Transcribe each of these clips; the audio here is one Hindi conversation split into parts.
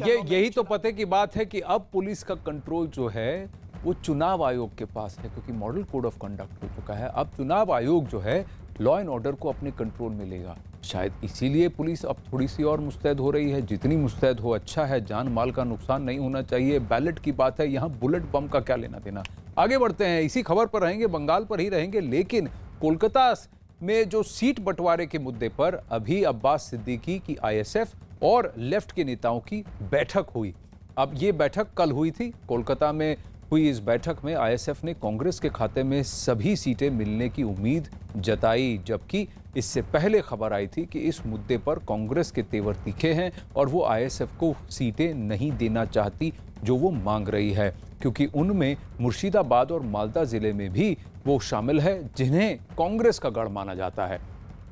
यही तो पते की बात है कि अब पुलिस का कंट्रोल जो है वो चुनाव आयोग के पास है, क्योंकि मॉडल कोड ऑफ कंडक्ट हो चुका है। अब चुनाव आयोग जो है लॉ एंड ऑर्डर को अपने कंट्रोल में लेगा। शायद इसीलिए पुलिस अब थोड़ी सी और मुस्तैद हो रही है। जितनी मुस्तैद हो अच्छा है, जान माल का नुकसान नहीं होना चाहिए। बैलेट की बात है, यहाँ बुलेट बम का क्या लेना देना। आगे बढ़ते हैं, इसी खबर पर रहेंगे, बंगाल पर ही रहेंगे, लेकिन कोलकाता में जो सीट बंटवारे के मुद्दे पर अभी अब्बास सिद्दीकी की आईएसएफ और लेफ्ट के नेताओं की बैठक हुई। अब ये बैठक कल हुई थी। कोलकाता में हुई इस बैठक में आईएसएफ ने कांग्रेस के खाते में सभी सीटें मिलने की उम्मीद जताई, जबकि इससे पहले खबर आई थी कि इस मुद्दे पर कांग्रेस के तेवर तीखे हैं और वो आईएसएफ को सीटें नहीं देना चाहती जो वो मांग रही है, क्योंकि उनमें मुर्शिदाबाद और मालदा जिले में भी वो शामिल है जिन्हें कांग्रेस का गढ़ माना जाता है।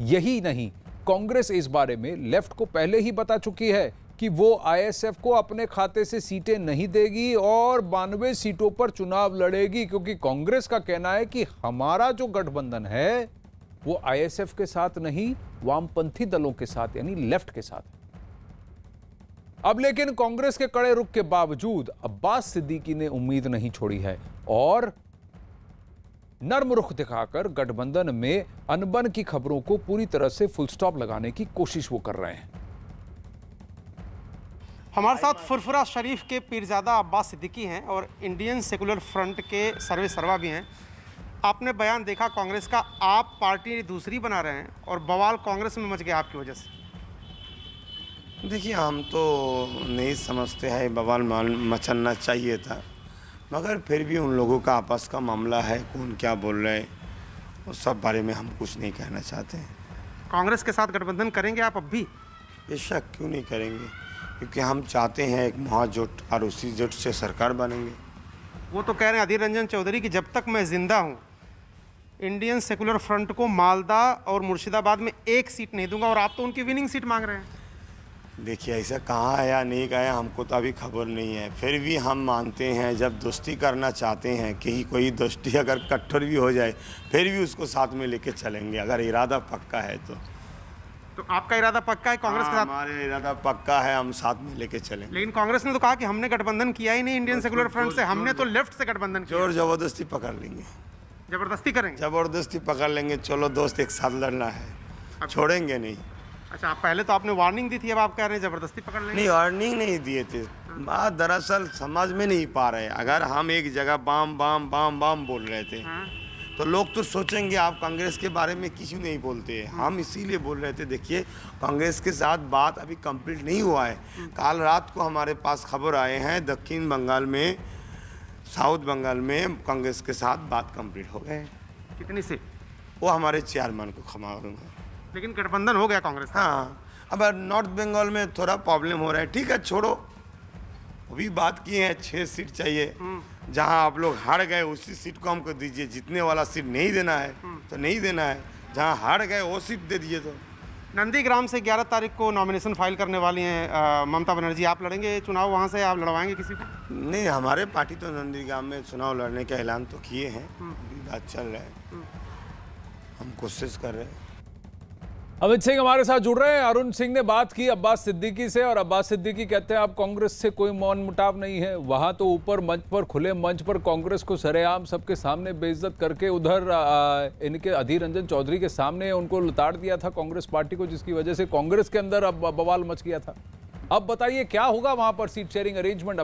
यही नहीं, कांग्रेस इस बारे में लेफ्ट को पहले ही बता चुकी है कि वो आईएसएफ को अपने खाते से सीटें नहीं देगी और 92 सीटों पर चुनाव लड़ेगी, क्योंकि कांग्रेस का कहना है कि हमारा जो गठबंधन है वो आईएसएफ के साथ नहीं, वामपंथी दलों के साथ यानी लेफ्ट के साथ है। अब लेकिन कांग्रेस के कड़े रुख के बावजूद अब्बास सिद्दीकी ने उम्मीद नहीं छोड़ी है और नर्म रुख दिखाकर गठबंधन में अनबन की खबरों को पूरी तरह से फुल स्टॉप लगाने की कोशिश वो कर रहे हैं। हमारे साथ फुरफुरा शरीफ के पीरजादा अब्बास सिद्दीकी हैं और इंडियन सेकुलर फ्रंट के सर्वा भी हैं। आपने बयान देखा कांग्रेस का, आप पार्टी दूसरी बना रहे हैं और बवाल कांग्रेस में मच गया आपकी वजह से। देखिए, हम तो नहीं समझते हैं बवाल मचलना चाहिए था, मगर फिर भी उन लोगों का आपस का मामला है, कौन क्या बोल रहे हैं उस सब बारे में हम कुछ नहीं कहना चाहते हैं। कांग्रेस के साथ गठबंधन करेंगे आप अब भी? बेशक, क्यों नहीं करेंगे, क्योंकि हम चाहते हैं एक महाजोट और उसी जोट से सरकार बनेंगे। वो तो कह रहे हैं अधीर रंजन चौधरी कि जब तक मैं जिंदा हूँ इंडियन सेकुलर फ्रंट को मालदा और मुर्शिदाबाद में एक सीट नहीं दूंगा, और आप तो उनकी विनिंग सीट मांग रहे हैं। देखिए, ऐसा कहाँ है या नहीं कहा है हमको तो अभी खबर नहीं है। फिर भी हम मानते हैं जब दोस्ती करना चाहते हैं कि कोई दोस्ती अगर कट्टर भी हो जाए फिर भी उसको साथ में लेके चलेंगे, अगर इरादा पक्का है तो आपका इरादा पक्का है कांग्रेस के साथ? हमारे इरादा पक्का है, हम साथ में लेके चलेंगे। लेकिन कांग्रेस ने तो कहा कि हमने गठबंधन किया ही नहीं इंडियन सेकुलर फ्रंट से, हमने तो लेफ्ट से गठबंधन किया। जोर जबरदस्ती पकड़ लेंगे। जबरदस्ती करेंगे? जबरदस्ती पकड़ लेंगे। चलो दोस्त, एक साथ लड़ना है, छोड़ेंगे नहीं। अच्छा, पहले तो आपने वार्निंग दी थी, अब आप कह रहे हैं जबरदस्ती पकड़ लेंगे? नहीं, वार्निंग नहीं दिए थे। बात दरअसल समझ में नहीं पा रहे। अगर हम एक जगह बाम बाम बाम बाम बोल रहे थे तो लोग तो सोचेंगे आप कांग्रेस के बारे में किसी नहीं बोलते। हम इसीलिए बोल रहे थे। देखिए, कांग्रेस के साथ बात अभी कंप्लीट नहीं हुआ है। कल रात को हमारे पास खबर आए हैं दक्षिण बंगाल में, साउथ बंगाल में कांग्रेस के साथ बात कंप्लीट हो गए। कितनी से? वो हमारे चेयरमैन को क्षमा करूँगा। लेकिन गठबंधन हो गया कांग्रेस? हाँ, अब नॉर्थ बंगाल में थोड़ा प्रॉब्लम हो रहा है। ठीक है, छोड़ो, अभी बात किए हैं 6 सीट चाहिए। जहां आप लोग हार गए उसी सीट को हमको दीजिए। जीतने वाला सीट नहीं देना है तो नहीं देना है, जहां हार गए वो सीट दे दीजिए। तो नंदीग्राम से 11 तारीख को नॉमिनेशन फाइल करने वाली हैं ममता बनर्जी, आप लड़ेंगे चुनाव वहां से? आप लड़वाएंगे किसी को? नहीं, हमारे पार्टी तो नंदीग्राम में चुनाव लड़ने का ऐलान तो किए हैं। अभी बात चल रहा है, हम कोशिश कर रहे हैं। अमित सिंह हमारे साथ जुड़ रहे हैं। अरुण सिंह ने बात की अब्बास सिद्दीकी से और अब्बास सिद्दीकी कहते हैं अब कांग्रेस से कोई मौन मुटाव नहीं है। वहां तो ऊपर मंच पर, खुले मंच पर कांग्रेस को सरेआम सबके सामने बेइज्जत करके उधर इनके अधीर रंजन चौधरी के सामने उनको लताड़ दिया था कांग्रेस पार्टी को, जिसकी वजह से कांग्रेस के अंदर अब बवाल मच गया था। अब बताइए क्या होगा वहां पर सीट शेयरिंग अरेंजमेंट?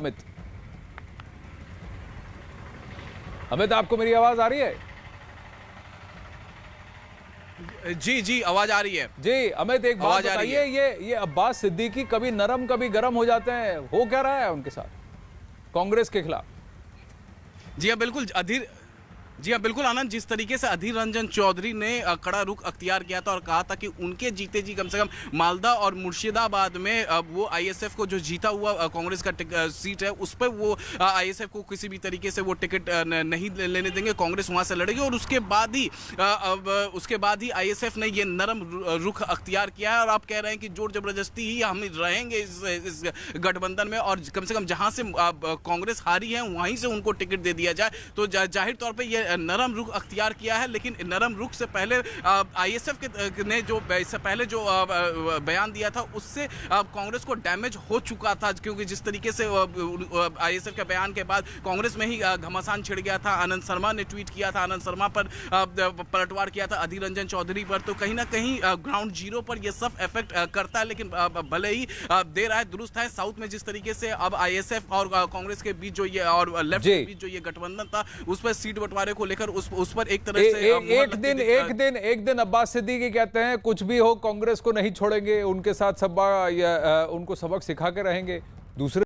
अमित, आपको मेरी आवाज आ रही है? जी, आवाज आ रही है। जी अमित, एक बात बताइए, ये अब्बास सिद्दीकी कभी नरम कभी गरम हो जाते हैं, हो क्या रहा है उनके साथ कांग्रेस के खिलाफ? जी हाँ, बिल्कुल बिल्कुल आनंद, जिस तरीके से अधीर रंजन चौधरी ने कड़ा रुख अख्तियार किया था और कहा था कि उनके जीते जी कम से कम मालदा और मुर्शिदाबाद में वो आईएसएफ को जो जीता हुआ कांग्रेस का सीट है उस पर वो आईएसएफ को किसी भी तरीके से वो टिकट नहीं लेने देंगे, कांग्रेस वहां से लड़ेगी। और उसके बाद ही आईएसएफ ने ये नरम रुख अख्तियार किया है और आप कह रहे हैं कि जोर जबरदस्ती ही हम रहेंगे इस गठबंधन में, और कम से कम जहां से कांग्रेस हारी है वहीं से उनको टिकट दे दिया जाए। तो जाहिर तौर पर यह नरम रुख अख्तियार किया है, लेकिन नरम रुख से पहले आईएसएफ ने जो इससे पहले जो बयान दिया था उससे कांग्रेस को डैमेज हो चुका था, क्योंकि जिस तरीके से आईएसएफ के बयान के बाद कांग्रेस में ही घमासान छिड़ गया था। आनंद शर्मा ने ट्वीट किया था, आनंद शर्मा पर पलटवार किया था अधीर रंजन चौधरी पर, तो कहीं ना कहीं ग्राउंड जीरो पर यह सब इफेक्ट करता है। लेकिन भले ही देर आए दुरुस्त है, साउथ में जिस तरीके से अब आईएसएफ और कांग्रेस के बीच जो ये और लेफ्ट के बीच जो ये गठबंधन था उस पर सीट बंटवारे को लेकर उस पर एक तरह से एक दिन अब्बास सिद्दीकी कहते हैं कुछ भी हो कांग्रेस को नहीं छोड़ेंगे, उनको सबक सिखा के रहेंगे। दूसरे